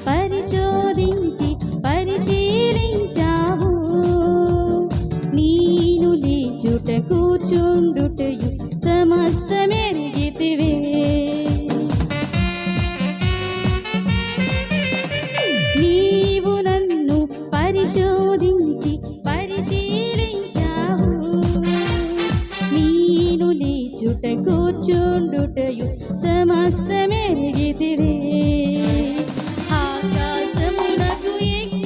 పరిశోధించి పరిశీలించావు. నేను లేచుట కూర్చుండుటయు సమస్తమెరిగితివే. నీవు నన్ను పరిశోధించి పరిశీలించావు. నేను లేచుట కూర్చుండుటయు సమస్తమెరిగితివే. ఆకాశమునకు ఎక్కి